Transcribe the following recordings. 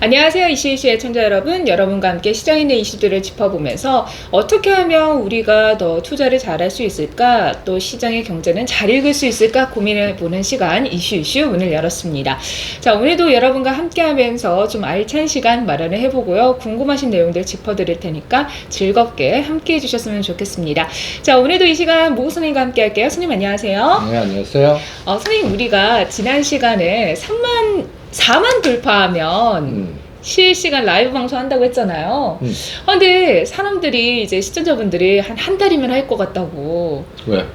안녕하세요. 이슈이슈의 청자 여러분. 여러분과 함께 시장에 있는 이슈들을 짚어보면서 어떻게 하면 우리가 더 투자를 잘할 수 있을까, 또 시장의 경제는 잘 읽을 수 있을까 고민해보는 시간 이슈이슈 문을 열었습니다. 자, 오늘도 여러분과 함께 하면서 좀 알찬 시간 마련을 해보고요. 궁금하신 내용들 짚어드릴 테니까 즐겁게 함께 해주셨으면 좋겠습니다. 자, 오늘도 이 시간 모국 선생님과 함께 할게요. 선생님 안녕하세요. 네, 안녕하세요. 선생님, 우리가 지난 시간에 4만 돌파하면 실시간 라이브 방송 한다고 했잖아요. 근데 사람들이 이제 시청자분들이 한 달이면 할 것 같다고. 왜?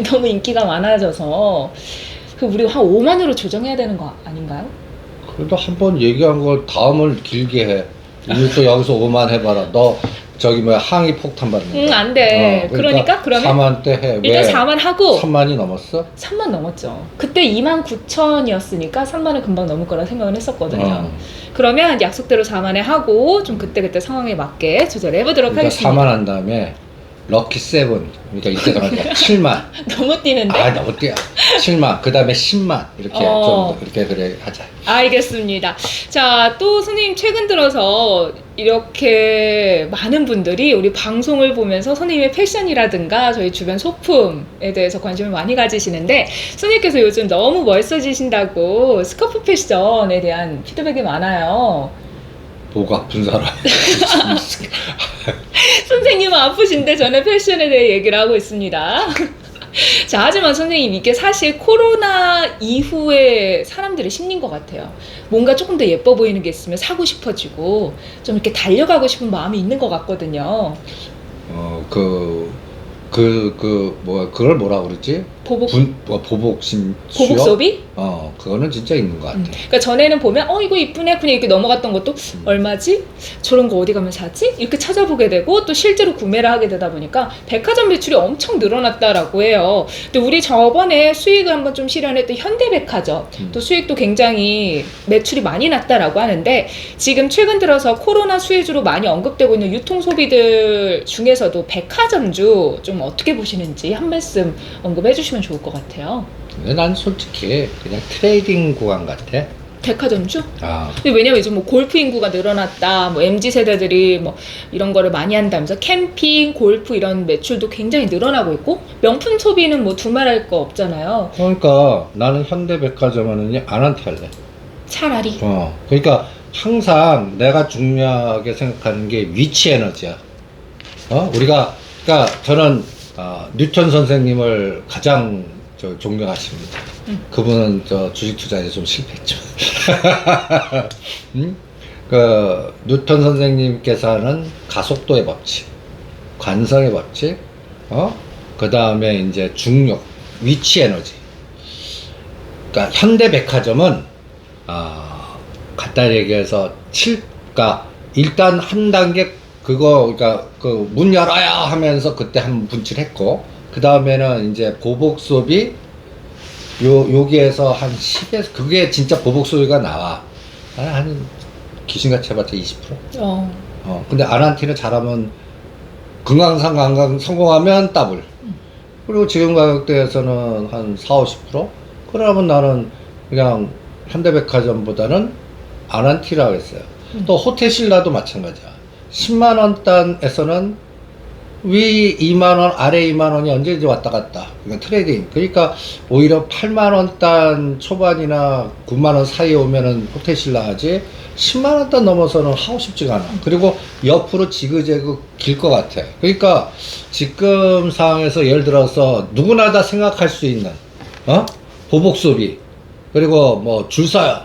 너무 인기가 많아져서 우리 한 5만으로 조정해야 되는 거 아닌가요? 그래도 한번 얘기한 걸 다음을 길게 해. 이거 또 여기서 5만 해봐라. 너 저기 뭐야 항의 폭탄 받는 거. 안 돼. 그러니까 그러면 4만 때 해. 일단 왜? 4만 하고 3만이 넘었어? 3만 넘었죠. 그때 29,000이었으니까 3만은 금방 넘을 거라 생각을 했었거든요. 그러면 약속대로 4만에 하고 좀 그때그때 상황에 맞게 조절해 보도록 그러니까 하겠습니다. 4만 한 다음에 럭키 세븐. 그러니까 이때가 7만. 너무 뛰는데? 아, 너무 뛰어. 7만. 그 다음에 10만. 이렇게 좀 이렇게 그래 하자. 알겠습니다. 자, 또 선생님 최근 들어서 이렇게 많은 분들이 우리 방송을 보면서 선생님의 패션이라든가 저희 주변 소품에 대해서 관심을 많이 가지시는데, 선생님께서 요즘 너무 멋있어지신다고 스커프 패션에 대한 피드백이 많아요. 목 아픈 사람. 선생님은 아프신데 저는 패션에 대해 얘기를 하고 있습니다. 자, 하지만 선생님, 이게 사실 코로나 이후에 사람들의 심리인 것 같아요. 뭔가 조금 더 예뻐 보이는 게 있으면 사고 싶어지고 좀 이렇게 달려가고 싶은 마음이 있는 것 같거든요. 그걸 뭐라 그러지? 보복 보복심 보복 수요? 소비? 그거는 진짜 있는 것 같아. 그러니까 전에는 보면 이거 이쁘네 그냥 이렇게 넘어갔던 것도 얼마지? 저런 거 어디 가면 사지? 이렇게 찾아보게 되고 또 실제로 구매를 하게 되다 보니까 백화점 매출이 엄청 늘어났다라고 해요. 근데 우리 저번에 수익을 한번 좀 실현했던 현대백화점 또 수익도 굉장히 매출이 많이 났다라고 하는데, 지금 최근 들어서 코로나 수혜주로 많이 언급되고 있는 유통소비들 중에서도 백화점주 좀 어떻게 보시는지 한 말씀 언급해 주시면 좋을 것 같아요. 근데 난 솔직히 그냥 트레이딩 구간 같아. 백화점주? 아, 근데 왜냐면 요즘 뭐 골프 인구가 늘어났다, 뭐 MZ 세대들이 뭐 이런 거를 많이 한다면서 캠핑, 골프 이런 매출도 굉장히 늘어나고 있고, 명품 소비는 뭐 두말할 거 없잖아요. 그러니까 나는 현대백화점은 안한테 할래. 차라리. 그러니까 항상 내가 중요하게 생각하는 게 위치 에너지야. 그러니까 저는 뉴턴 선생님을 가장 존경하십니다. 그분은 주식 투자에 좀 실패했죠. 뉴턴 선생님께서 하는 가속도의 법칙, 관성의 법칙, 그 다음에 이제 중력, 위치 에너지. 그러니까 현대백화점은 간단히 얘기해서 그러니까 일단 한 단계 그러니까 그 문 열어야 하면서 그때 한 분칠했고, 그 다음에는 이제 보복 소비 여기에서 한 10에서 그게 진짜 보복 소비가 나와. 한 귀신같이 해봤자 20%. 근데 아난티는 잘하면 금강산 성공하면 더블. 그리고 지금 가격대에서는 한 4~50%. 그러면 나는 그냥 현대백화점보다는 아난티라고 했어요. 또 호텔신라도 마찬가지야. 10만원 단에서는 위 2만원, 아래 2만원이 언제든지 왔다 갔다. 그러니까 트레이딩. 그러니까 오히려 8만원 단 초반이나 9만원 사이에 오면은 호텔신라 하지, 10만원 단 넘어서는 하고 싶지가 않아. 그리고 옆으로 지그재그 길 것 같아. 그러니까 지금 상황에서 예를 들어서 누구나 다 생각할 수 있는, 보복 소비. 그리고 뭐 줄 서요.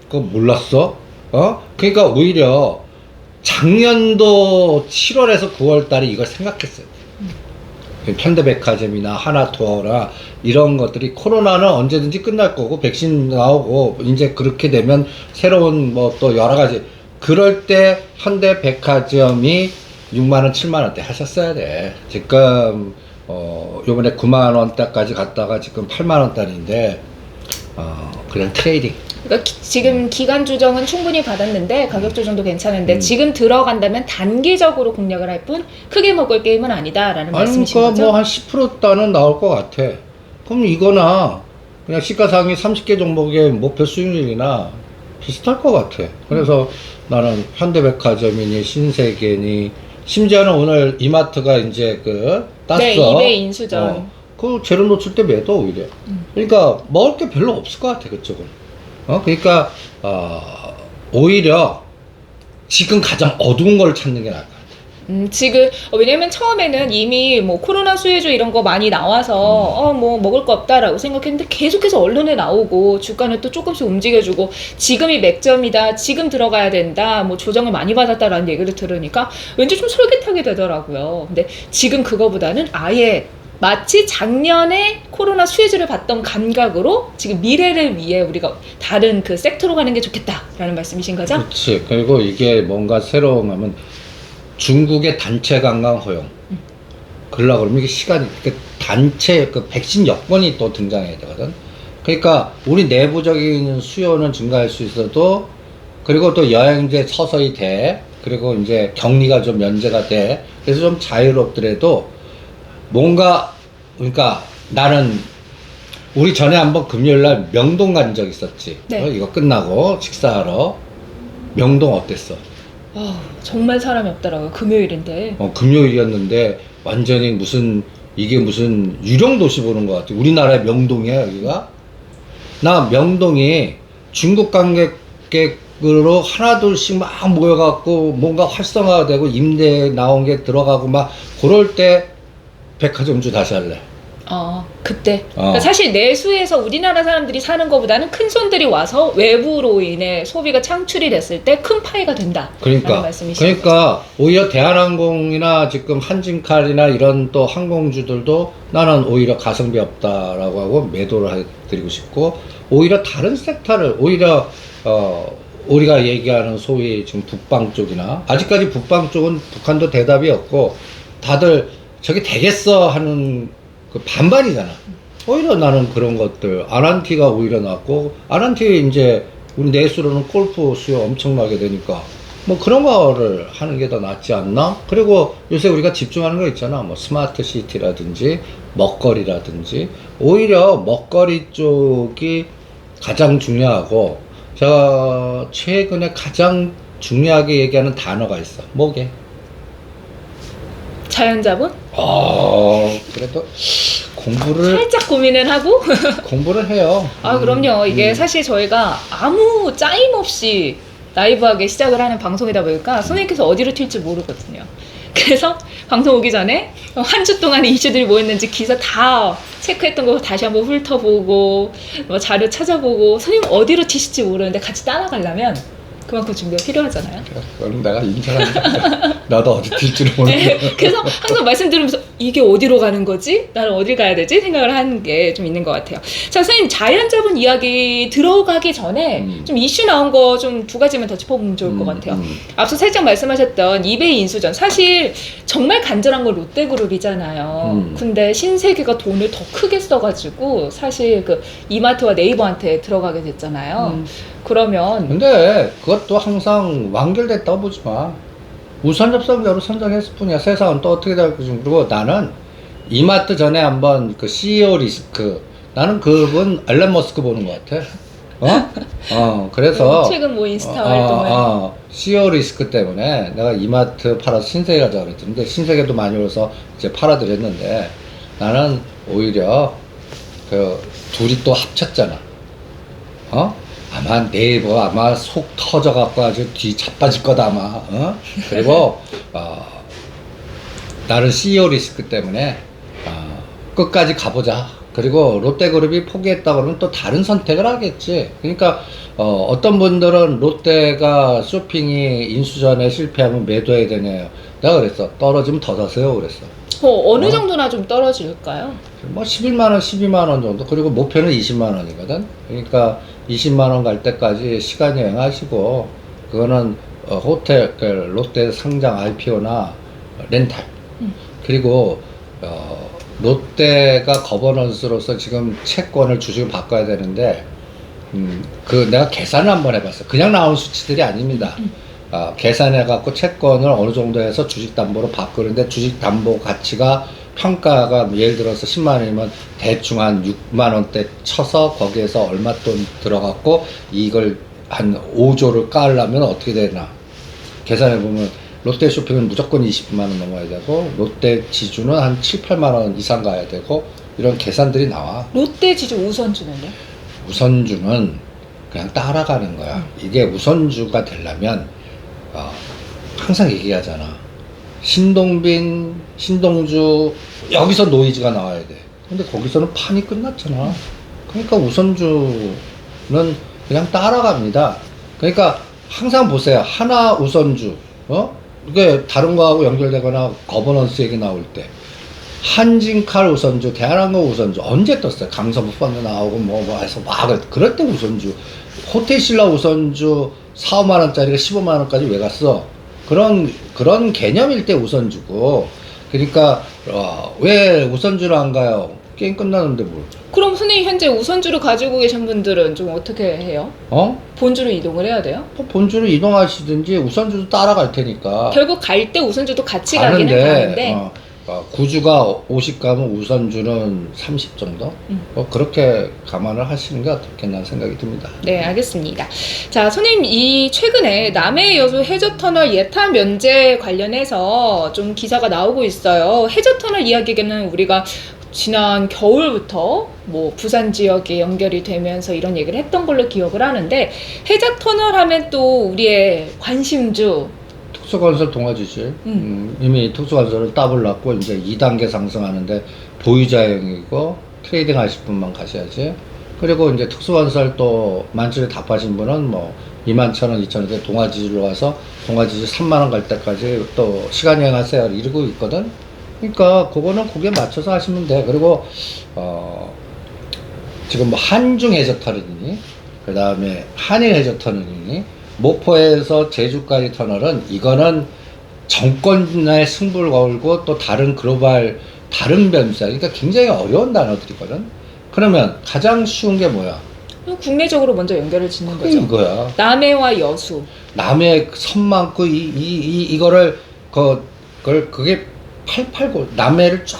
그거 몰랐어? 그러니까 오히려 작년도 7월에서 9월 달에 이걸 생각했어요. 현대백화점이나 하나투어나 이런 것들이 코로나는 언제든지 끝날 거고 백신 나오고 이제 그렇게 되면 새로운 뭐 또 여러 가지, 그럴 때 현대백화점이 6만원 7만원대 하셨어야 돼. 지금 요번에 9만원대까지 갔다가 지금 8만원대인데 그냥 트레이딩. 그러니까 지금 기간 조정은 충분히 받았는데 가격 조정도 괜찮은데 지금 들어간다면 단기적으로 공략을 할 뿐 크게 먹을 게임은 아니다라는 말씀이신 그러니까 거죠? 뭐 한 10%단은 나올 것 같아. 그럼 이거나 그냥 시가상위 30개 종목의 목표 수익률이나 비슷할 것 같아. 그래서 나는 현대백화점이니 신세계니 심지어는 오늘 이마트가 이제 그 땄어. 네, 이베이 인수전. 그 재료 놓칠 때 매도 오히려. 그러니까 먹을 게 별로 없을 것 같아 그쪽은. 그러니까 오히려 지금 가장 어두운 걸 찾는 게 나을 것 같아. 지금 왜냐면 처음에는 이미 뭐 코로나 수혜주 이런 거 많이 나와서 뭐 먹을 거 없다라고 생각했는데 계속해서 언론에 나오고 주가는 또 조금씩 움직여주고 지금이 맥점이다, 지금 들어가야 된다, 뭐 조정을 많이 받았다라는 얘기를 들으니까 왠지 좀 솔깃하게 되더라고요. 근데 지금 그거보다는 아예 마치 작년에 코로나 수혜주를 받던 감각으로 지금 미래를 위해 우리가 다른 그 섹터로 가는 게 좋겠다라는 말씀이신 거죠? 그렇지. 그리고 이게 뭔가 새로운 거면 중국의 단체 관광 허용. 그러려고 그러면 이게 시간이, 그 단체, 그 백신 여권이 또 등장해야 되거든. 그러니까 우리 내부적인 수요는 증가할 수 있어도, 그리고 또 여행제 서서히 돼. 그리고 이제 격리가 좀 면제가 돼. 그래서 좀 자유롭더라도 뭔가, 그러니까 나는 우리 전에 한번 금요일날 명동 간 적 있었지. 네. 이거 끝나고 식사하러. 명동 어땠어? 정말 사람이 없더라고요. 금요일인데. 금요일이었는데 완전히 이게 무슨 유령 도시 보는 것 같아. 우리나라의 명동이야 여기가. 나 명동이 중국 관광객으로 하나둘씩 막 모여갖고 뭔가 활성화가 되고 임대 나온 게 들어가고 막 그럴 때 백화점주 다시 할래. 그때. 그러니까 사실 내수에서 우리나라 사람들이 사는 것보다는 큰 손들이 와서 외부로 인해 소비가 창출이 됐을 때 큰 파이가 된다. 그러니까 오히려 대한항공이나 지금 한진칼이나 이런 또 항공주들도 나는 오히려 가성비 없다라고 하고 매도를 해드리고 싶고, 오히려 다른 섹터를 오히려 우리가 얘기하는 소위 지금 북방 쪽이나, 아직까지 북방 쪽은 북한도 대답이 없고 다들 저게 되겠어 하는 그 반발이잖아. 오히려 나는 그런 것들, 아란티가 오히려 낫고, 아란티 이제 우리 내수로는 골프 수요 엄청나게 되니까 뭐 그런 거를 하는 게 더 낫지 않나? 그리고 요새 우리가 집중하는 거 있잖아. 뭐 스마트 시티라든지 먹거리라든지, 오히려 먹거리 쪽이 가장 중요하고, 제가 최근에 가장 중요하게 얘기하는 단어가 있어. 뭐게? 자연자본? 그래도 공부를 살짝 고민을 하고 공부를 해요. 그럼요. 이게 사실 저희가 아무 짜임 없이 라이브하게 시작을 하는 방송이다 보니까 선생님께서 어디로 튈지 모르거든요. 그래서 방송 오기 전에 한 주 동안 이슈들이 뭐 있는지 기사 다 체크했던 거 다시 한번 훑어보고 뭐 자료 찾아보고, 선생님 어디로 튀실지 모르는데 같이 따라가려면 그만큼 준비가 필요하잖아요. 그럼 내가 인정한다. 나도 어디 튈지를 모르겠어. 네, 그래서 항상 말씀드리면서 이게 어디로 가는 거지? 나는 어딜 가야 되지? 생각을 하는 게 좀 있는 것 같아요. 자, 선생님 자연자본 이야기 들어가기 전에 좀 이슈 나온 거 좀 두 가지만 더 짚어보면 좋을 것 같아요. 앞서 살짝 말씀하셨던 이베이 인수전, 사실 정말 간절한 건 롯데그룹이잖아요. 근데 신세계가 돈을 더 크게 써가지고 사실 그 이마트와 네이버한테 들어가게 됐잖아요. 그러면 근데 그것도 항상 완결됐다고 보지 마. 우선 접선자로 선정했을 뿐이야. 세상은 또 어떻게 될 것인지. 그리고 나는 이마트 전에 한번 그 CEO 리스크, 나는 그분 앨런 머스크 보는 것 같아. 그래서 최근 뭐 인스타 활동을 CEO 리스크 때문에 내가 이마트 팔아서 신세계 가자고 그랬는데, 신세계도 많이 올라서 이제 팔아드렸는데, 나는 오히려 그 둘이 또 합쳤잖아. 아마 네이버 아마 속 터져갖고 아주 뒤 자빠질 거다 아마. 그리고 나는 CEO 리스크 때문에 끝까지 가보자. 그리고 롯데그룹이 포기했다 그러면 또 다른 선택을 하겠지. 그러니까 어떤 분들은 롯데가 쇼핑이 인수전에 실패하면 매도해야 되냐요. 내가 그랬어. 떨어지면 더 사세요 그랬어. 어느 정도나 좀 떨어질까요? 뭐 11만원, 12만원 정도. 그리고 목표는 20만원이거든. 그러니까 20만원 갈 때까지 시간 여행하시고, 그거는 호텔, 그 롯데 상장 IPO나 렌탈. 그리고 롯데가 거버넌스로서 지금 채권을 주식을 바꿔야 되는데, 그 내가 계산을 한번 해봤어. 그냥 나온 수치들이 아닙니다. 계산해갖고 채권을 어느 정도 해서 주식담보로 바꾸는데, 주식담보 가치가 평가가 예를 들어서 10만원이면 대충 한 6만원대 쳐서 거기에서 얼마 돈 들어갔고 이걸 한 5조를 깔려면 어떻게 되나 계산해 보면 롯데 쇼핑은 무조건 20만 원 넘어야 되고 롯데 지주는 한 7, 8만 원 이상 가야 되고 이런 계산들이 나와. 롯데 지주 우선주는요? 우선주는 그냥 따라가는 거야. 이게 우선주가 되려면 항상 얘기하잖아. 신동빈, 신동주 여기서 노이즈가 나와야 돼. 근데 거기서는 판이 끝났잖아. 그러니까 우선주는 그냥 따라갑니다. 그러니까 항상 보세요. 하나 우선주, 이게 다른 거하고 연결되거나 거버넌스 얘기 나올 때 한진칼 우선주, 대한항공 우선주 언제 떴어요? 강서부 펀드 나오고 뭐 해서 막 그럴 때 우선주, 호텔신라 우선주 4, 5만 원짜리가 15만 원까지 왜 갔어? 그런 개념일 때 우선주고. 그러니까 왜 우선주를 안 가요? 게임 끝나는데 뭘? 그럼 선생님 현재 우선주를 가지고 계신 분들은 좀 어떻게 해요? 본주로 이동을 해야 돼요? 본주로 이동하시든지 우선주도 따라갈 테니까. 결국 갈 때 우선주도 같이 가기는 가는데 구주가 50 가면 우선주는 30 정도? 그렇게 감안을 하시는 게 어떻겠나 생각이 듭니다. 네, 알겠습니다. 자, 선생님, 이 최근에 남해 여수 해저터널 예타 면제 관련해서 좀 기사가 나오고 있어요. 해저터널 이야기는 우리가 지난 겨울부터 뭐 부산 지역에 연결이 되면서 이런 얘기를 했던 걸로 기억을 하는데, 해저터널 하면 또 우리의 관심주 특수건설 동아지실. 이미 특수건설은 더블 났고 이제 2단계 상승하는데 보유자형이고 트레이딩 하실 분만 가셔야지. 그리고 이제 특수건설 또 만주에 답하신 분은 뭐 21,000원, 2,000원대 동아지실로 와서 동아지실 3만원 갈 때까지 또 시간여행 하세요 이러고 있거든. 그러니까 그거는 거기에 맞춰서 하시면 돼. 그리고 지금 뭐 한중 해저터널이니 그 다음에 한일 해저터널이니 목포에서 제주까지 터널은 이거는 정권의 승부를 걸고 또 다른 글로벌 다른 변수야. 그러니까 굉장히 어려운 단어들이거든. 그러면 가장 쉬운 게 뭐야? 국내적으로 먼저 연결을 짓는 거죠. 이거야. 남해와 여수. 남해 선 많고 이거를 그게 889 남해를 쫙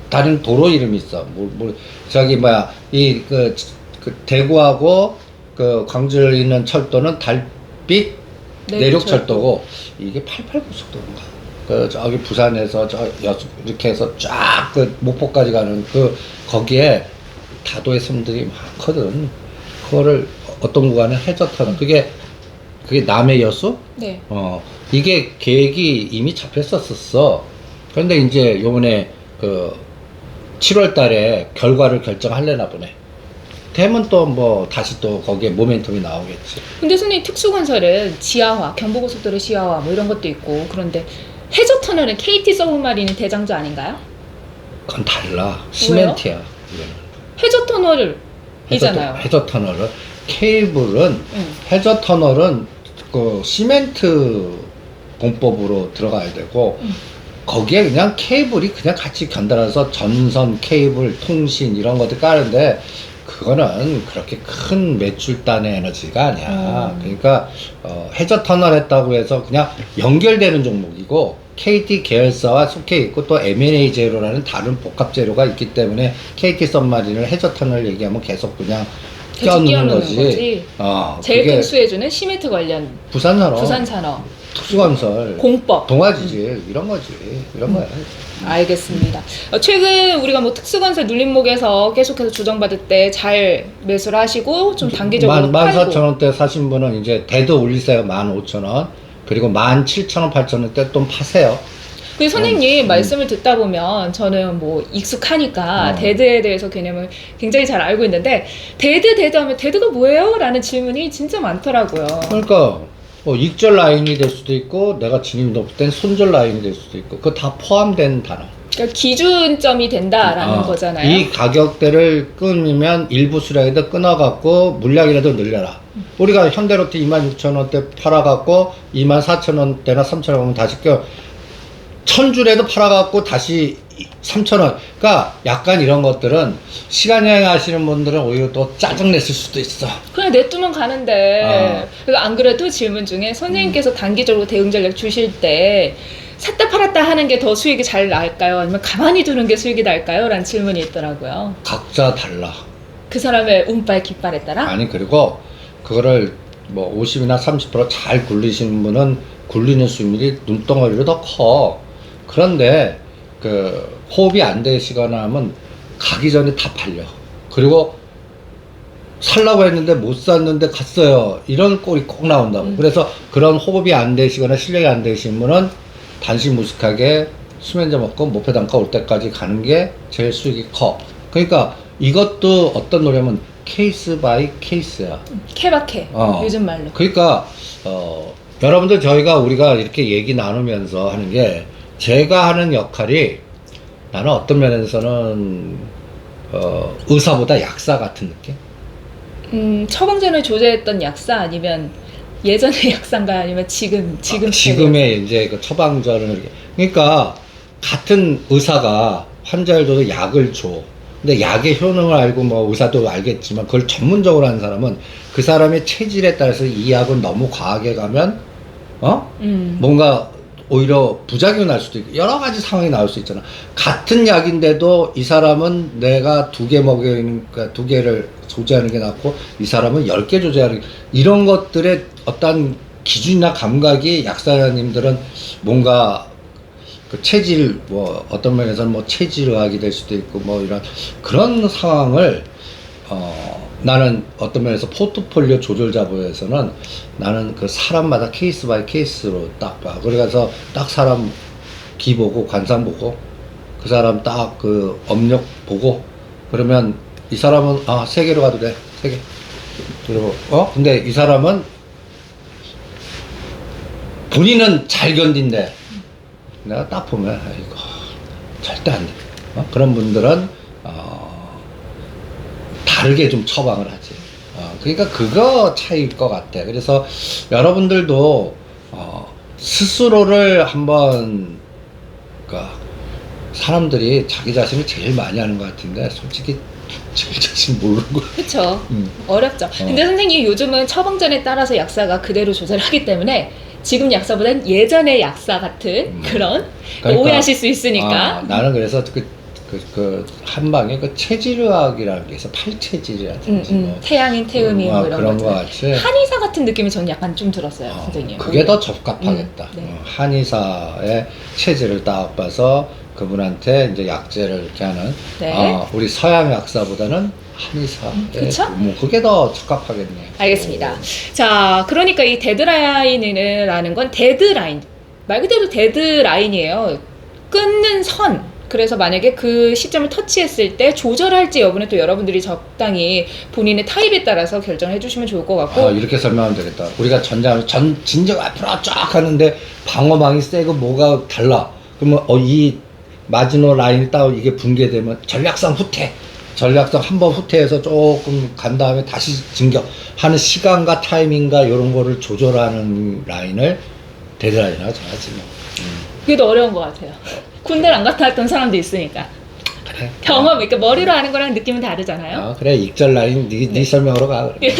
다른 도로 이름이 있어. 저기 뭐야 그 대구하고 그 광주에 있는 철도는 달빛 내륙철도고 이게 889속도인가? 그 저기 부산에서 저 여수 이렇게 해서 쫙 그 목포까지 가는 거기에 다도의 섬들이 많거든. 그거를 어떤 구간은 해저터널. 그게 남해 여수? 네. 이게 계획이 이미 잡혔었어. 그런데 이제 요번에 그 7월 달에 결과를 결정하려나 보네. 되면 또 뭐 다시 또 거기에 모멘텀이 나오겠지. 근데 선생님 특수건설은 지하화, 경부고속도로 지하화 뭐 이런 것도 있고 그런데 해저터널은 KT 서브마린이 대장주 아닌가요? 그건 달라. 시멘트야. 이거는. 해저터널을 이잖아요. 해저터널은 케이블은 해저터널은 그 시멘트 공법으로 들어가야 되고 거기에 그냥 케이블이 그냥 같이 견달아서 전선, 케이블, 통신 이런 것들 까는데 그거는 그렇게 큰 매출단의 에너지가 아니야. 그러니까 해저터널 했다고 해서 그냥 연결되는 종목이고 KT 계열사와 속해 있고 또 M&A 제로라는 다른 복합 제로가 있기 때문에 KT 썸마린을 해저터널 얘기하면 계속 그냥 끼워넣는 거지. 제일 큰 수혜주는 시멘트 관련 부산산업, 특수건설, 공법, 동아지질 이런 거지. 이런 거야. 알겠습니다. 최근 우리가 뭐 특수건설 눌림목에서 계속해서 조정받을 때 잘 매수를 하시고 좀 단기적으로 팔고 14,000원대 사신 분은 이제 대드 올리세요. 15,000원. 그리고 17,000원, 8,000원대 좀 파세요. 그 선생님 말씀을 듣다 보면 저는 뭐 익숙하니까 데드에 대해서 개념을 굉장히 잘 알고 있는데 데드 하면 데드가 뭐예요? 라는 질문이 진짜 많더라고요. 그러니까 익절 라인이 될 수도 있고 내가 진입 높을 땐 손절 라인이 될 수도 있고 그거 다 포함된 단어. 그러니까 기준점이 된다라는 거잖아요. 이 가격대를 끊으면 일부 수량이라도 끊어갖고 물량이라도 늘려라. 우리가 현대로트 26,000원대 팔아갖고 24,000원대나 3,000원 오면 다시 1,000줄에도 팔아갖고 다시 3,000원. 그러니까 약간 이런 것들은 시간 여행 하시는 분들은 오히려 또 짜증냈을 수도 있어. 그냥 냅두면 가는데. 안 그래도 질문 중에 선생님께서 단기적으로 대응 전략 주실 때 샀다 팔았다 하는 게 더 수익이 잘 날까요? 아니면 가만히 두는 게 수익이 날까요? 라는 질문이 있더라고요. 각자 달라. 그 사람의 운빨 깃발에 따라? 아니 그리고 그거를 뭐 50이나 30%잘 굴리시는 분은 굴리는 수익률이 눈덩어리로 더 커. 그런데 그 호흡이 안 되시거나 하면 가기 전에 다 팔려. 그리고 살라고 했는데 못 샀는데 갔어요. 이런 꼴이 꼭 나온다고. 그래서 그런 호흡이 안 되시거나 실력이 안 되신 분은 단시무식하게 수면제 먹고 목표 단가 올 때까지 가는 게 제일 수익이 커. 그러니까 이것도 어떤 노래면 케이스 바이 케이스야. 케바케 어. 요즘 말로. 그러니까 여러분들 우리가 이렇게 얘기 나누면서 하는 게 제가 하는 역할이 나는 어떤 면에서는 의사보다 약사 같은 느낌? 처방전을 조제했던 약사 아니면 예전의 약사인가 아니면 지금 지금의 이제 그 처방전을 이렇게. 그러니까 같은 의사가 환자를 줘도 약을 줘. 근데 약의 효능을 알고 뭐 의사도 알겠지만 그걸 전문적으로 하는 사람은 그 사람의 체질에 따라서 이 약은 너무 과하게 가면 뭔가 오히려 부작용이 날 수도 있고 여러 가지 상황이 나올 수 있잖아. 같은 약인데도 이 사람은 내가 2개 먹으니까 2개를 조제하는 게 낫고 이 사람은 10개 조제하는 게, 이런 것들의 어떤 기준이나 감각이 약사님들은 뭔가 그 체질 뭐 어떤 면에서는 뭐 체질의학이 될 수도 있고 뭐 이런 그런 상황을 나는 어떤 면에서 포트폴리오 조절자부에서는 나는 그 사람마다 케이스 바이 케이스로 딱 봐. 그래서 딱 사람 기 보고 관상 보고 그 사람 딱 그 업력 보고 그러면 이 사람은 3개로 가도 돼. 3개. 그리고 근데 이 사람은 본인은 잘 견딘데 내가 딱 보면 이거 절대 안 돼. 그런 분들은 다르게 좀 처방을 하지. 그러니까 그거 차이일 것 같아. 그래서 여러분들도 스스로를 한번 그러니까 사람들이 자기 자신을 제일 많이 하는 것 같은데 솔직히 자기 자신 모르는 거. 그렇죠. 어렵죠. 근데 선생님 요즘은 처방전에 따라서 약사가 그대로 조절하기 때문에 지금 약사보다는 예전의 약사 같은 그런 그러니까, 오해하실 수 있으니까. 나는 그래서 그 한방에 그 체질의학이라는 게 있어. 팔체질이라든지 뭐 태양인 태음인 뭐 이런 그런 거 거 같이 한의사 같은 느낌이 저는 약간 좀 들었어요, 선생님. 그게 더 적합하겠다. 네. 한의사의 체질을 딱 봐서 그분한테 이제 약제를 이렇게 하는 네. 우리 서양 약사보다는 한의사의 그쵸? 뭐 그게 더 적합하겠네요. 알겠습니다. 자, 그러니까 이 데드라인이라는 건 데드라인. 말 그대로 데드라인이에요. 끊는 선. 그래서 만약에 그 시점을 터치했을 때 조절할지 여부는 또 여러분들이 적당히 본인의 타입에 따라서 결정해 주시면 좋을 것 같고. 이렇게 설명하면 되겠다. 우리가 진정 앞으로 쫙 하는데 방어망이 세고 뭐가 달라. 그러면 이 마지노 라인이 딱 이게 붕괴되면 전략상 후퇴. 전략상 한번 후퇴해서 조금 간 다음에 다시 진격하는 시간과 타이밍과 이런 거를 조절하는 라인을 데드라인이라고 정하지 뭐. 그게 더 어려운 것 같아요. 군대를 안 갔다 왔던 사람도 있으니까. 그래. 경험, 그러니까 머리로 하는 거랑 느낌은 다르잖아요. 그래 익절 라인 네 설명으로 가. 그래.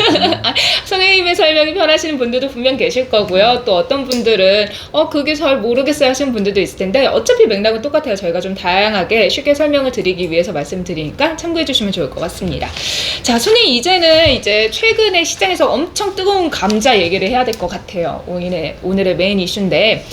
선생님의 설명이 편하시는 분들도 분명 계실 거고요. 또 어떤 분들은 그게 잘 모르겠어요 하시는 분들도 있을 텐데 어차피 맥락은 똑같아요. 저희가 좀 다양하게 쉽게 설명을 드리기 위해서 말씀드리니까 참고해 주시면 좋을 것 같습니다. 자, 선생님 이제 최근에 시장에서 엄청 뜨거운 감자 얘기를 해야 될 것 같아요. 오늘의 메인 이슈인데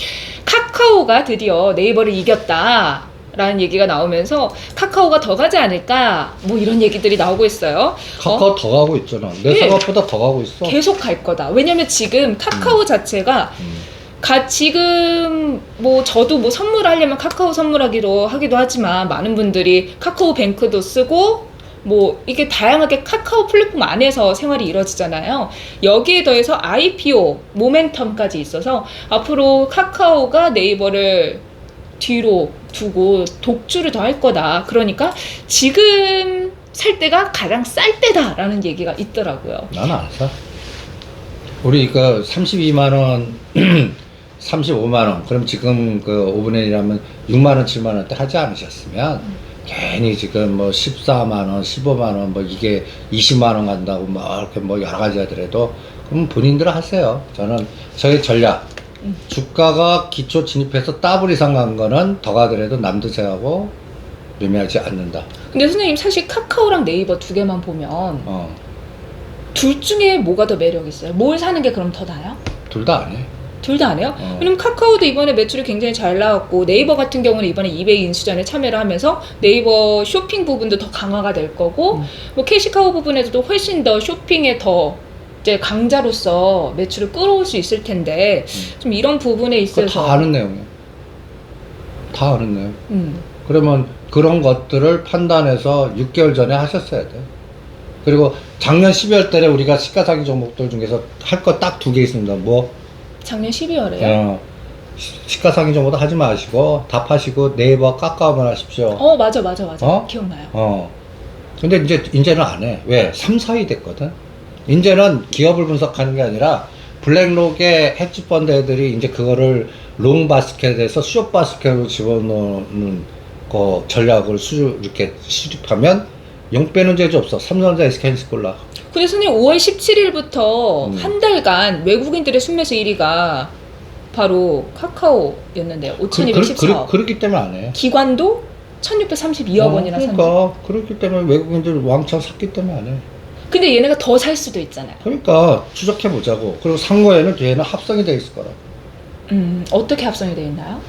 카카오가 드디어 네이버를 이겼다 라는 얘기가 나오면서 카카오가 더 가지 않을까 뭐 이런 얘기들이 나오고 있어요. 카카오 더 가고 있잖아. 내 네. 생각보다 더 가고 있어. 계속 갈 거다. 왜냐면 지금 카카오 자체가 지금 뭐 저도 뭐 선물하려면 카카오 선물하기도 하기도 하지만 많은 분들이 카카오 뱅크도 쓰고 뭐 이게 다양하게 카카오 플랫폼 안에서 생활이 이루어지잖아요. 여기에 더해서 IPO 모멘텀까지 있어서 앞으로 카카오가 네이버를 뒤로 두고 독주를 더 할 거다. 그러니까 지금 살 때가 가장 쌀 때다라는 얘기가 있더라고요. 난 안 사. 우리 그 32만 원, 35만 원. 그럼 지금 그 5분의 1이라면 6만 원, 7만 원대 하지 않으셨으면 괜히 지금 뭐 14만 원, 15만 원, 뭐 이게 20만 원 간다고 뭐 이렇게 뭐 여러 가지 하더라도 그럼 본인들 하세요. 저는 저희 전략. 주가가 기초 진입해서 더블 이상 간 거는 더 가더라도 남드세하고 매매하지 않는다. 근데 선생님 사실 카카오랑 네이버 두 개만 보면 둘 중에 뭐가 더 매력 있어요? 뭘 사는 게 그럼 더 나아요? 둘 다 안 해. 둘 다 안 해요? 어. 왜냐면 카카오도 이번에 매출이 굉장히 잘 나왔고 네이버 같은 경우는 이번에 이베이 인수전에 참여를 하면서 네이버 쇼핑 부분도 더 강화가 될 거고 뭐 캐시카우 부분에서도 훨씬 더 쇼핑에 더 이제 강자로서 매출을 끌어올 수 있을 텐데 좀 이런 부분에 그거 있어서 다 아는 내용이야. 다 아는 내용. 음. 그러면 그런 것들을 판단해서 6개월 전에 하셨어야 돼. 그리고 작년 12월 달에 우리가 시가상위 종목들 중에서 할 거 딱 2개 있습니다. 뭐? 작년 12월에요? 시가상위 종목도 하지 마시고 다 파시고 네이버 카카오만 하십시오. 맞아 어? 기억나요. 근데 이제는 안 해. 왜? 3, 4위 됐거든. 이제는 기업을 분석하는 게 아니라 블랙록의 헤지펀드 애들이 이제 그거를 롱 바스켓에서 숏 바스켓으로 집어넣는 그 전략을 이렇게 수립하면 용 빼는 재주 없어. 삼성전자, SK하이닉스콜라. 근데 선생님 5월 17일부터 한 달간 외국인들의 순매수 1위가 바로 카카오였는데요. 5,214억. 그렇기 때문에 안 해. 기관도 1,632억 원이나 샀는데. 그러니까 그렇기 때문에 외국인들 왕창 샀기 때문에 안 해. 근데 얘네가 더 살 수도 있잖아요. 그러니까 추적해 보자고. 그리고 산 거에는 뒤에는 합성이 돼 있을 거라. 어떻게 합성이 되어 있나요?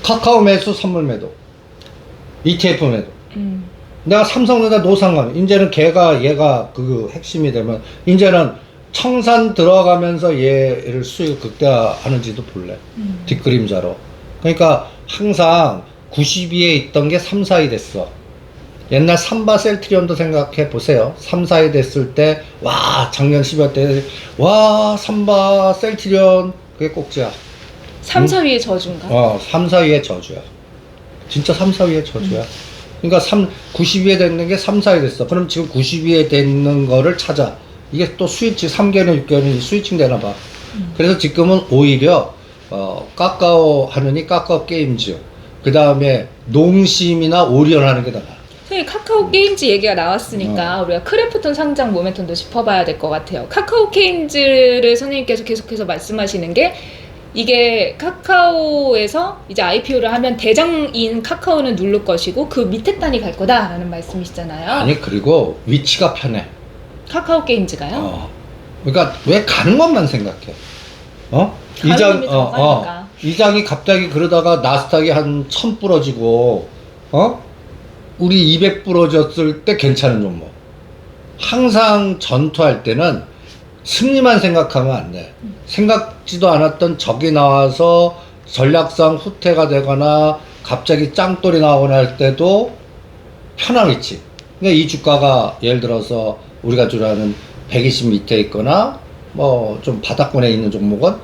카카오 매수, 선물 매도, ETF 매도. 내가 삼성전자 노상관, 이제는 얘가 그 핵심이 되면, 이제는 청산 들어가면서 얘를 수익 극대화하는지도 볼래. 뒷그림자로. 그러니까 항상 92에 있던 게 3, 4위 됐어. 옛날 삼바 셀트리온도 생각해 보세요. 3, 4위 됐을 때, 와, 작년 12월 때, 와, 삼바 셀트리온, 그게 꼭지야. 3, 4위의 저주인가? 3, 4위의 저주야. 진짜 3, 4위의 저주야. 그러니까 92에 됐는 게 3, 4위 됐어. 그럼 지금 92에 됐는 거를 찾아. 이게 또 스위치, 3개월, 6개월이 스위칭 되나 봐. 그래서 지금은 오히려, 카카오 하느니 카카오 게임즈. 그 다음에 농심이나 오리온 하는 게 더 나아. 선생님 카카오 게임즈 얘기가 나왔으니까 우리가 크래프톤 상장 모멘텀도 짚어봐야 될 것 같아요. 카카오 게임즈를 선생님께서 계속해서 말씀하시는 게 이게 카카오에서 이제 IPO를 하면 대장인 카카오는 누를 것이고 그 밑에 단이 갈 거다라는 말씀이시잖아요. 아니, 그리고 위치가 편해. 카카오 게임즈가요? 그러니까 왜 가는 것만 생각해. 가는 놈이 더 가니까. 이장이 갑자기 그러다가 나스닥이 한 1000 부러지고, 우리 200 부러졌을 때 괜찮은 종목. 항상 전투할 때는 승리만 생각하면 안 돼. 생각지도 않았던 적이 나와서 전략상 후퇴가 되거나 갑자기 짱돌이 나오거나 할 때도 편한 위치. 그러니까 이 주가가 예를 들어서 우리가 주라는 120 밑에 있거나 뭐 좀 바닥권에 있는 종목은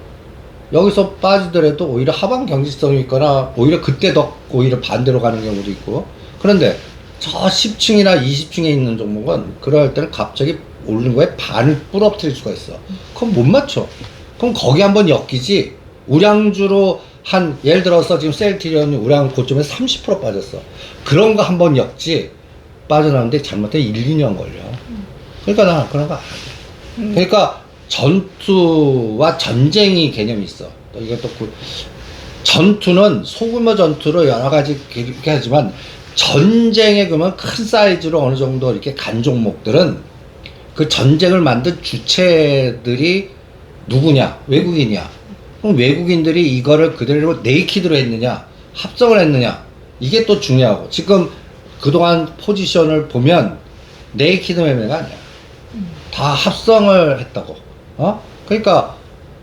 여기서 빠지더라도 오히려 하방 경직성이 있거나 오히려 그때 더 오히려 반대로 가는 경우도 있고. 그런데 저 10층이나 20층에 있는 종목은 그럴 때는 갑자기 오르는 거에 반을 부러뜨릴 수가 있어. 그럼 못 맞춰. 그럼 거기 한번 엮이지. 우량주로 예를 들어서 지금 셀트리온이 우량 고점에서 30% 빠졌어. 그런 거 한번 엮지. 빠져나오는데 잘못되면 1, 2년 걸려. 그러니까 나 그런 거 안 해. 그러니까 전투와 전쟁이 개념이 있어. 이것도 전투는 소규모 전투로 여러 가지 이렇게 하지만 전쟁에 그러면 큰 사이즈로 어느 정도 이렇게 간 종목들은 그 전쟁을 만든 주체들이 누구냐? 외국인이야. 그럼 외국인들이 이거를 그대로 네이키드로 했느냐? 합성을 했느냐? 이게 또 중요하고. 지금 그동안 포지션을 보면 네이키드 매매가 아니야. 다 합성을 했다고. 그러니까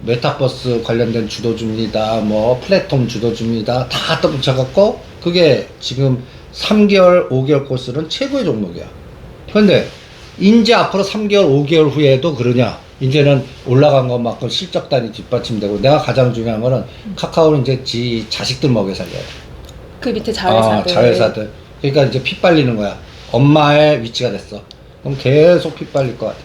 메타버스 관련된 주도주입니다. 뭐 플랫폼 주도주입니다. 다 떠붙여갖고 그게 지금 3개월, 5개월 코스는 최고의 종목이야. 그런데 이제 앞으로 3개월, 5개월 후에도 그러냐? 이제는 올라간 것만큼 실적단이 뒷받침되고 내가 가장 중요한 거는 카카오는 이제 지 자식들 먹여 살려야 돼. 그 밑에 자회사들. 자회사들. 그러니까 이제 피 빨리는 거야. 엄마의 위치가 됐어. 그럼 계속 피 빨릴 것 같아.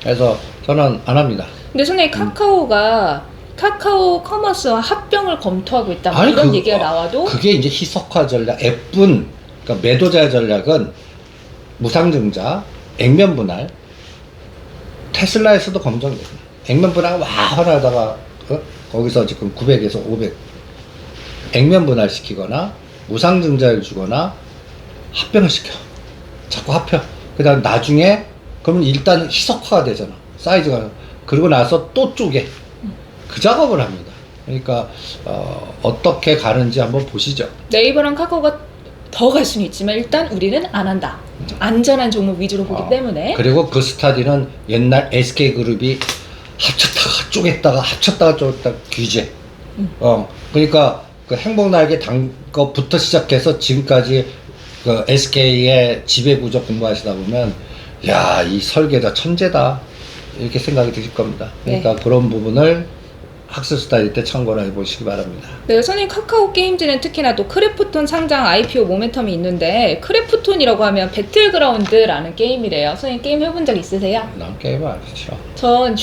그래서 저는 안 합니다. 근데 선생님 카카오가 카카오 커머스와 합병을 검토하고 있다. 뭐 이런 얘기가 나와도 그게 이제 희석화 전략, 그러니까 매도자 전략은 무상증자, 액면 분할, 테슬라에서도 검증돼. 액면 분할 와 하다가 거기서 지금 900에서 500 액면 분할 시키거나 무상증자를 주거나 합병을 시켜. 자꾸 합혀. 그다음 나중에 그러면 일단 희석화가 되잖아. 사이즈가. 그리고 나서 또 쪼개. 그 작업을 합니다. 그러니까 어떻게 가는지 한번 보시죠. 네이버랑 카카오가 더 갈 수는 있지만 일단 우리는 안 한다. 안전한 종목 위주로 보기 때문에. 그리고 그 스타디는 옛날 SK그룹이 합쳤다가 쪼갰다가 합쳤다가 쪼갰다가 규제. 그러니까 그 행복날개 단 것부터 시작해서 지금까지 그 SK의 지배구조 공부하시다 보면 야, 이 설계자 천재다 이렇게 생각이 드실 겁니다. 그러니까 그런 부분을 학습 스타일 때 참고를 해보시기 바랍니다. 네, 선생님 카카오 게임즈는 특히나 또 크래프톤 상장 IPO 모멘텀이 있는데 크래프톤이라고 하면 배틀그라운드라는 게임이래요. 선생님 게임 해본 적 있으세요? 난 게임 안 하죠. 전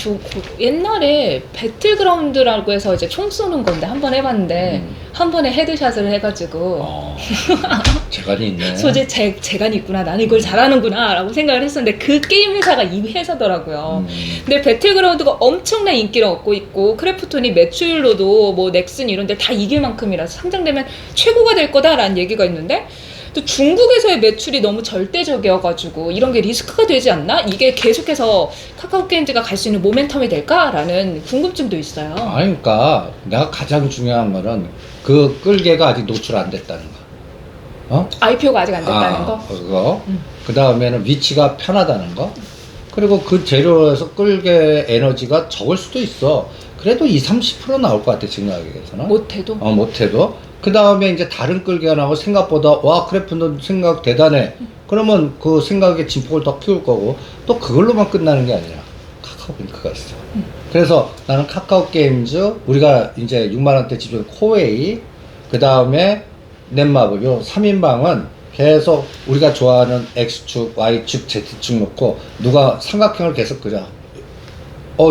옛날에 배틀그라운드라고 해서 이제 총 쏘는 건데 한 번 해봤는데 한 번에 헤드샷을 해가지고 재간이 있네. 소재 재간이 있구나. 나는 이걸 잘하는구나 라고 생각을 했었는데 그 게임 회사가 이 회사더라고요. 근데 배틀그라운드가 엄청난 인기를 얻고 있고 크래프톤이 매출로도 뭐 넥슨 이런 데 다 이길 만큼이라서 상장되면 최고가 될 거다라는 얘기가 있는데 또 중국에서의 매출이 너무 절대적이어가지고 이런 게 리스크가 되지 않나? 이게 계속해서 카카오 게임즈가 갈 수 있는 모멘텀이 될까라는 궁금증도 있어요. 아니, 그러니까 내가 가장 중요한 거는 그 끌개가 아직 노출 안 됐다는 거. IPO가 아직 안 됐다는 거? 그거. 그 다음에는 위치가 편하다는 거. 그리고 그 재료에서 끌개 에너지가 적을 수도 있어. 그래도 20-30% 나올 것 같아, 지금 가격에서는. 못해도? 못해도. 그 다음에 이제 다른 끌개가 나오고 생각보다, 와, 크래프톤 생각 대단해. 그러면 그 생각에 진폭을 더 키울 거고, 또 그걸로만 끝나는 게 아니라, 카카오뱅크가 있어. 그래서 나는 카카오 게임즈, 우리가 이제 6만원대 집중 코웨이, 그 다음에 넷마블, 요 3인방은 계속 우리가 좋아하는 X축, Y축, Z축 놓고 누가 삼각형을 계속 그려.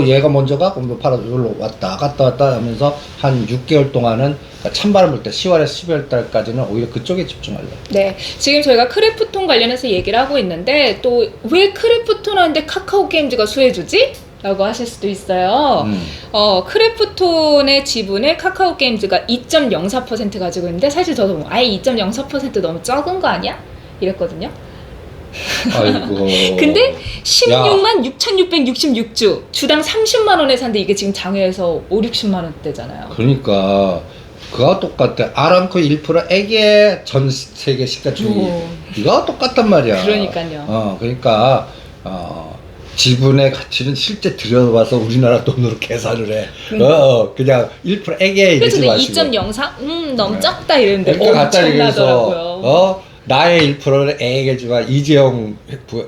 얘가 먼저 가? 그럼 바로 여기로 왔다 갔다 하면서 한 6개월 동안은 찬바람 불 때 10월에서 12월 달까지는 오히려 그쪽에 집중할래. 네, 지금 저희가 크래프톤 관련해서 얘기를 하고 있는데 또 왜 크래프톤 하는데 카카오 게임즈가 수혜주지? 라고 하실 수도 있어요. 크래프톤의 지분을 카카오 게임즈가 2.04% 가지고 있는데 사실 저도 아예 2.04% 너무 적은 거 아니야? 이랬거든요. 아이고. 근데 16만 6,666주 주당 30만 원에 산데 이게 지금 장외에서 5-60만 원대잖아요. 그러니까 그거와 똑같아. 아람코 1% 애기의 전 세계 시가총액 이거와 똑같단 말이야. 그러니까요. 그러니까 지분의 가치는 실제 들여봐서 우리나라 돈으로 계산을 해. 그냥 1% 애기에 이러지 마시고. 그래서 2.04? 너무 적다 이랬는데 그러니까 갖다 엄청나더라고요. 나의 1%를 애에게지만 이재용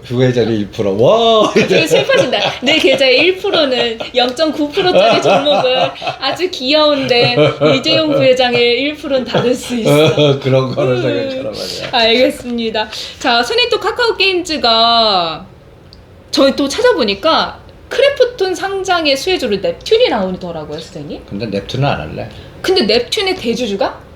부회장의 1%. 와. 되게 슬퍼진다. 내 계좌의 1%는 0.9%짜리 종목을 아주 귀여운데 이재용 부회장의 1%는 받을 수 있어. 그런 거를 생각하란 말이야. 알겠습니다. 자, 선생님 또 카카오 게임즈가 저희 또 찾아보니까 크래프톤 상장의 수혜주로 넵튠이 나오더라고요, 선생님. 근데 넵튠은 안 할래. 근데 넵튠의 대주주가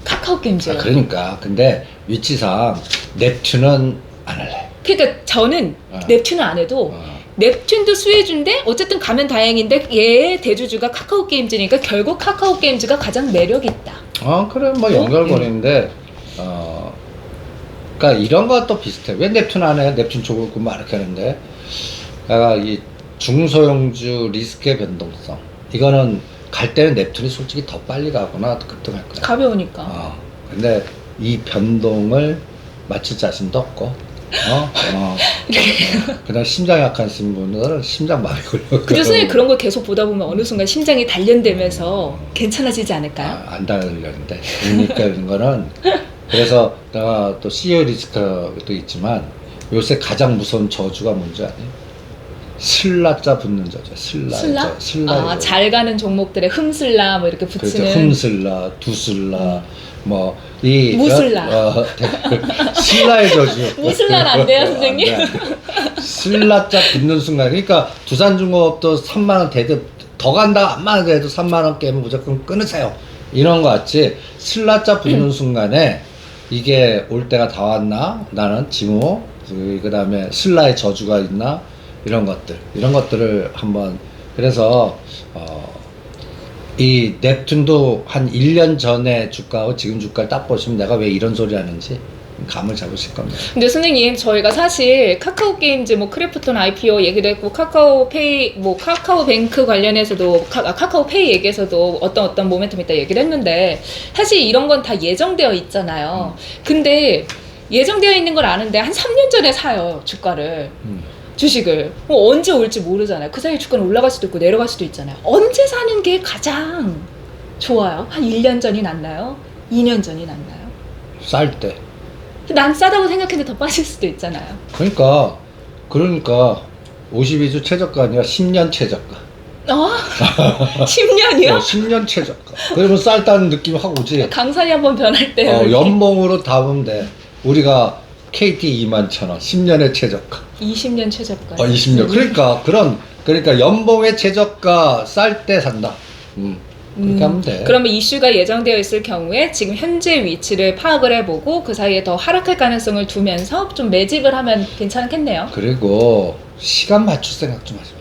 카카오 게임즈예요. 그러니까 근데 위치상 넵튠은 안 할래. 그러니까 저는 넵튠은 안 해도 넵튠도 수혜주인데 어쨌든 가면 다행인데 얘의 대주주가 카카오 게임즈니까 결국 카카오 게임즈가 가장 매력 있다. 그래 뭐 연결고리인데 그러니까 이런 것도 비슷해. 왜 넵튠 안 해? 넵튠 좋고 막 이렇게 하는데 내가 이 중소형주 리스크의 변동성 이거는 갈 때는 넵튠이 솔직히 더 빨리 가거나 급등할 거야. 가벼우니까. 근데 이 변동을 맞출 자신도 없고, 그다음 심장 약한 분들은 심장 많이 걸려. 그래서 선생님 그런 걸 계속 보다 보면 어느 순간 심장이 단련되면서 괜찮아지지 않을까요? 안 달렸는데. 그러니까 이런 거는 그래서 내가 또 CEO 리스크도 있지만 요새 가장 무서운 저주가 뭔지 아니? 슬라자 붙는 저주. 슬라? 슬라? 잘 가는 종목들의 흠슬라 뭐 이렇게 붙이는. 그렇죠. 흠슬라, 두슬라, 뭐 이 무슬라. 슬라의 저주. 무슬라는 안 돼요, 선생님? 슬라자 붙는 순간, 그러니까 두산중공업도 3만 원 대도 더 간다, 안 만원 돼도 3만 원 깨면 무조건 끊으세요. 이런 거 같이 슬라자 붙는 순간에 이게 올 때가 다 왔나? 나는 징후, 그 다음에 슬라의 저주가 있나? 이런 것들을 한번, 그래서 이 넵튠도 한 1년 전에 주가하고 지금 주가를 딱 보시면 내가 왜 이런 소리 하는지 감을 잡으실 겁니다. 근데 선생님 저희가 사실 카카오 게임즈 뭐 크래프톤 IPO 얘기도 했고 카카오페이 뭐 카카오뱅크 관련해서도 카카오페이 얘기에서도 어떤 모멘텀 있다 얘기를 했는데 사실 이런 건 다 예정되어 있잖아요. 근데 예정되어 있는 걸 아는데 한 3년 전에 사요 주가를. 주식을 언제 올지 모르잖아요. 그 사이에 주가는 올라갈 수도 있고 내려갈 수도 있잖아요. 언제 사는 게 가장 좋아요? 한 1년 전이 낫나요? 2년 전이 낫나요? 쌀 때. 난 싸다고 생각했는데 더 빠질 수도 있잖아요. 그러니까 52주 최저가 아니라 10년 최저가. 10년이요? 10년 최저가. 그러면 쌀다는 느낌이 확 오지. 강산이 한번 변할 때 연봉으로 담으면 돼. 우리가 KT 21,000원 10년의 최저가. 20년 최저가. 20년. 그러니까 연봉의 최저가 쌀 때 산다. 그렇게 하면 돼. 그러면 이슈가 예정되어 있을 경우에 지금 현재 위치를 파악을 해보고 그 사이에 더 하락할 가능성을 두면서 좀 매집을 하면 괜찮겠네요. 그리고 시간 맞출 생각 좀 하지 마.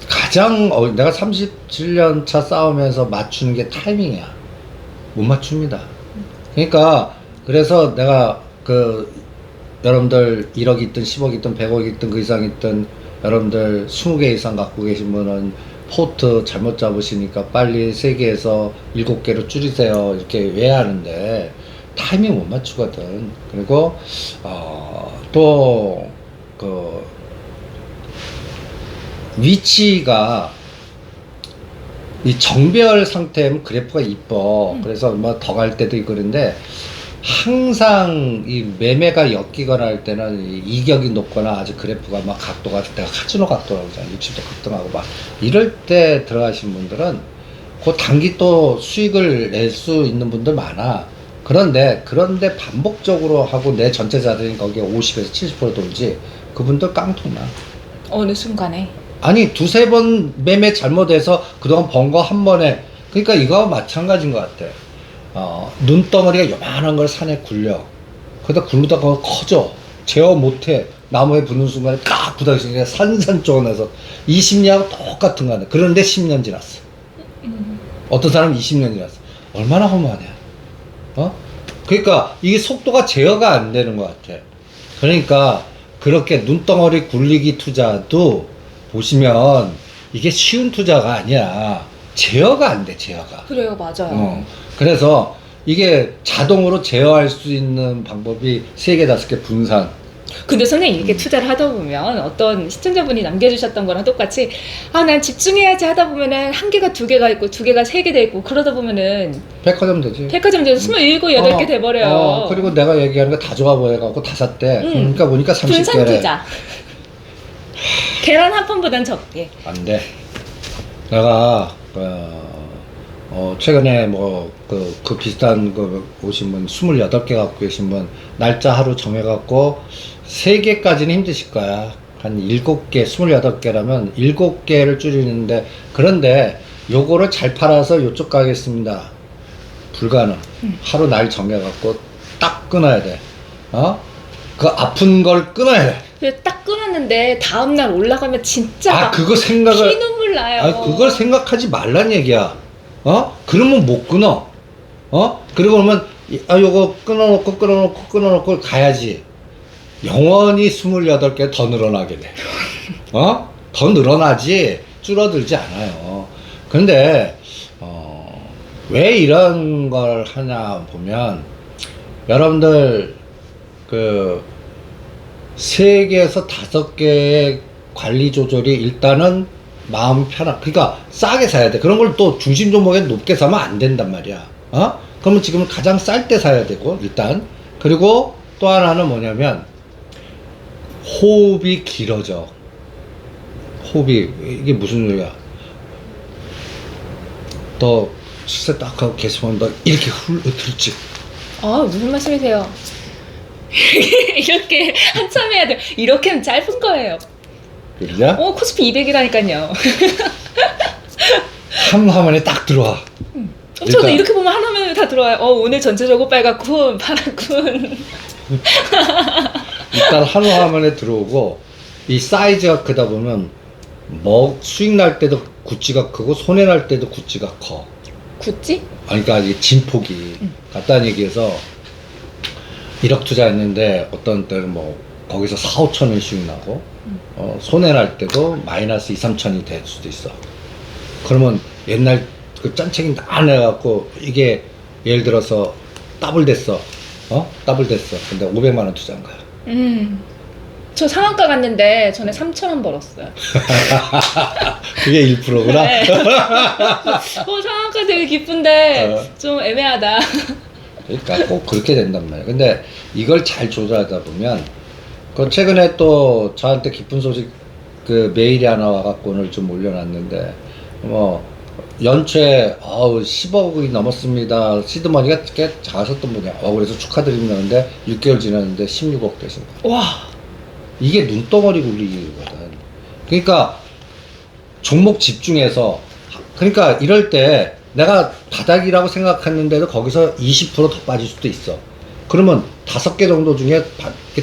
가장 내가 37년 차 싸우면서 맞추는 게 타이밍이야. 못 맞춥니다. 그러니까 그래서 내가 여러분들 1억 있든 10억 있든 100억 있든 그 이상 있든 여러분들 20개 이상 갖고 계신 분은 포트 잘못 잡으시니까 빨리 3개에서 7개로 줄이세요. 이렇게 왜 하는데 타이밍 못 맞추거든. 그리고 또 위치가 이 정배열 상태면 그래프가 이뻐. 그래서 뭐 더 갈 때도 있고 그런데 항상 이 매매가 엮이거나 할 때는 이격이 높거나 아주 그래프가 막 각도가 내가 카지노 각도라고 하잖아. 60도 각도하고 막 이럴 때 들어가신 분들은 그 단기 또 수익을 낼 수 있는 분들 많아. 그런데 반복적으로 하고 내 전체 자산이 거기에 50에서 70% 돌지. 그분들 깡통나. 어느 순간에. 아니 두세 번 매매 잘못해서 그동안 번 거 한 번에. 그러니까 이거와 마찬가지인 것 같아. 눈덩어리가 요만한 걸 산에 굴려. 그러다 굴르다가 커져. 제어 못해. 나무에 붙는 순간에 깍 부닥치니까 산산조각나서 20년하고 똑같은 거 하네. 그런데 10년 지났어. 어떤 사람은 20년 지났어. 얼마나 허무하냐. 그러니까 이게 속도가 제어가 안 되는 것 같아. 그러니까 그렇게 눈덩어리 굴리기 투자도 보시면 이게 쉬운 투자가 아니야. 제어가 안 돼, 제어가. 그래요, 맞아요. 그래서 이게 자동으로 제어할 수 있는 방법이 3개, 5개 분산. 근데 선생님 이렇게 투자를 하다 보면 어떤 시청자분이 남겨주셨던 거랑 똑같이 난 집중해야지 하다 보면은 1개가 2개가 있고 2개가 3개 돼 있고 그러다 보면은 백화점 되지. 백화점 돼서 27, 8개 돼버려요. 그리고 내가 얘기하는 거 다 좋아 보여갖고 다 샀대. 그러니까 보니까 30개래. 분산 투자. 계란 한 판보단 적게. 안 돼. 내가 최근에 그 비슷한 거 오신 분 28개 갖고 계신 분 날짜 하루 정해갖고 3개까지는 힘드실 거야. 한 7개, 28개라면 7개를 줄이는데, 그런데 요거를 잘 팔아서 요쪽 가겠습니다. 불가능. 하루 날 정해갖고 딱 끊어야 돼. 그 아픈 걸 끊어야 돼. 그래서 딱 끊었는데 다음날 올라가면 진짜 그거 생각을. 피눈물 나요. 그걸 생각하지 말란 얘기야. 그러면 못 끊어. 그리고 그러면 요거 끊어놓고 가야지. 영원히 28개 더 늘어나게 돼. 더 늘어나지 줄어들지 않아요. 근데 왜 이런 걸 하냐 보면 여러분들 3개에서 5개의 관리 조절이 일단은 마음 편한, 그러니까 싸게 사야 돼. 그런 걸 또 중심 종목에 높게 사면 안 된단 말이야. 그러면 지금 가장 쌀 때 사야 되고 일단. 그리고 또 하나는 뭐냐면 호흡이 길어져. 호흡이 이게 무슨 소리야? 너 실세 딱 하고 계시면 너 이렇게 들지. 무슨 말씀이세요? 이렇게 한참 해야 돼요. 이렇게는 짧은 거예요. 그러냐? 코스피 200이라니까요. 한 화면에 딱 들어와. 저도 이렇게 보면 한 화면에 다 들어와요. 오늘 전체적으로 빨갛군, 파랗군. 일단 한 화면에 들어오고, 이 사이즈가 크다 보면 수익 날 때도 구찌가 크고 손해 날 때도 구찌가 커. 구찌? 그러니까 이게 진폭이 간단히 얘기해서 1억 투자했는데 어떤 때는 뭐 거기서 4, 5천 원씩 나고 손해 날 때도 마이너스 2, 3천이 될 수도 있어. 그러면 옛날 그 짠챙이 다 내갖고 이게 예를 들어서 더블 됐어. 더블 됐어. 근데 500만 원 투자한 거야. 저 상한가 갔는데 전에 3,000원 벌었어요. 그게 1%구나. 네. 상한가 되게 기쁜데 좀 애매하다. 그러니까 꼭 그렇게 된단 말이야. 근데 이걸 잘 조절하다 보면, 그 최근에 또 저한테 기쁜 소식 그 메일이 하나 와갖고 오늘 좀 올려놨는데, 뭐 연초에 10억이 넘었습니다. 시드머니가 꽤 작았었던 분이야. 그래서 축하드립니다. 근데 6개월 지났는데 16억 되신 거야. 와. 이게 눈덩어리 굴리기거든. 그러니까 종목 집중해서, 그러니까 이럴 때 내가 바닥이라고 생각했는데도 거기서 20% 더 빠질 수도 있어. 그러면 5개 정도 중에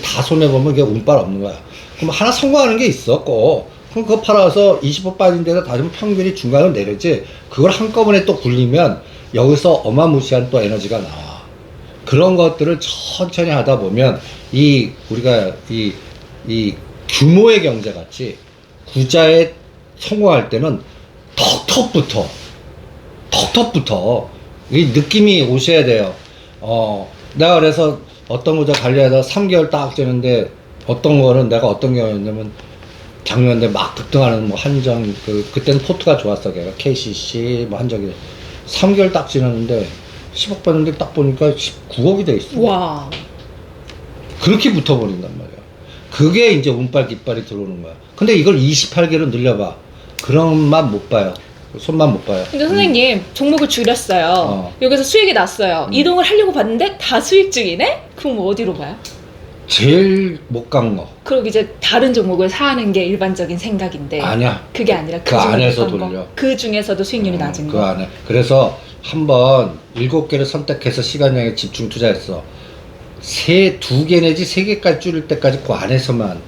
다 손해보면 그게 운빨 없는 거야. 그럼 하나 성공하는 게 있어, 꼭. 그럼 그거 팔아서 20% 빠진 데서 다시면 평균이 중간으로 내려지. 그걸 한꺼번에 또 굴리면 여기서 어마무시한 또 에너지가 나와. 그런 것들을 천천히 하다 보면 우리가 이 규모의 경제 같이 구자에 성공할 때는 턱턱부터 이 느낌이 오셔야 돼요. 내가 그래서 어떤 구자 관리하다가 3개월 딱 되는데, 어떤 거는 내가 어떤 경우였냐면 작년에 막 급등하는 뭐 한정, 그때는 포트가 좋았어. 걔가 KCC 뭐 한정이 3개월 딱 지났는데 10억 받는데 딱 보니까 19억이 돼 있어. 와. 그렇게 붙어버린단 말이야. 그게 이제 운빨 깃발이 들어오는 거야. 근데 이걸 28개로 늘려봐. 그런 맛 못 봐요. 손만 못 봐요. 근데 선생님 종목을 줄였어요. 여기서 수익이 났어요. 이동을 하려고 봤는데 다 수익 중이네? 그럼 어디로 가요? 제일 못 간 거. 그럼 이제 다른 종목을 사는 게 일반적인 생각인데. 아니야. 그게 아니라 그 안에서 못 간 돌려. 거. 그 중에서도 수익률이 낮은 그 거. 안에. 그래서 한번 7개를 선택해서 시간량에 집중 투자했어. 2개 내지 3개까지 줄일 때까지 그 안에서만.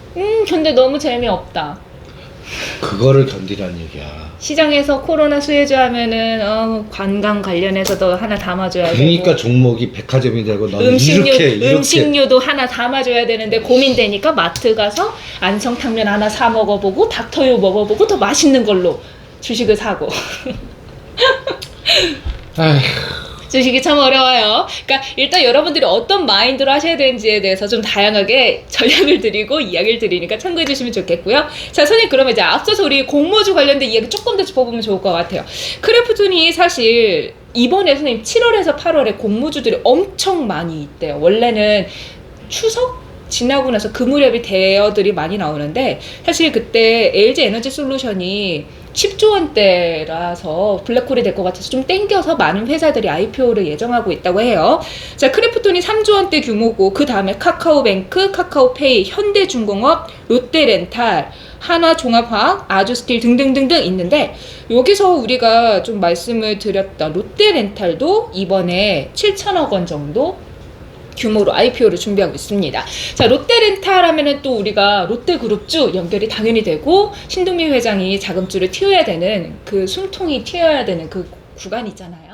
근데 너무 재미없다. 그거를 견디라는 얘기야. 시장에서 코로나 수혜주 하면은 관광 관련해서도 하나 담아줘야 그러니까 되고 종목이 백화점이 되고 너는 이렇게 음식료도 하나 담아줘야 되는데 고민되니까 마트 가서 안성탕면 하나 사 먹어보고 닥터유 먹어보고 더 맛있는 걸로 주식을 사고. 아휴, 주식이 참 어려워요. 그러니까 일단 여러분들이 어떤 마인드로 하셔야 되는지에 대해서 좀 다양하게 전략을 드리고 이야기를 드리니까 참고해 주시면 좋겠고요. 자, 선생님 그러면 이제 앞서서 우리 공모주 관련된 이야기 조금 더 짚어보면 좋을 것 같아요. 크래프톤이 사실 이번에 선생님 7월에서 8월에 공모주들이 엄청 많이 있대요. 원래는 추석 지나고 나서 그 무렵이 대여들이 많이 나오는데, 사실 그때 LG 에너지 솔루션이 10조 원대라서 블랙홀이 될 것 같아서 좀 땡겨서 많은 회사들이 IPO를 예정하고 있다고 해요. 자, 크래프톤이 3조 원대 규모고, 그 다음에 카카오뱅크, 카카오페이, 현대중공업, 롯데렌탈, 하나종합화학, 아주스틸 등등등등 있는데, 여기서 우리가 좀 말씀을 드렸던 롯데렌탈도 이번에 7천억 원 정도 규모로 IPO를 준비하고 있습니다. 자, 롯데렌탈 하면은 또 우리가 롯데그룹주 연결이 당연히 되고, 신동민 회장이 자금줄을 틔워야 되는 그 숨통이 틔워야 되는 그 구간이 있잖아요.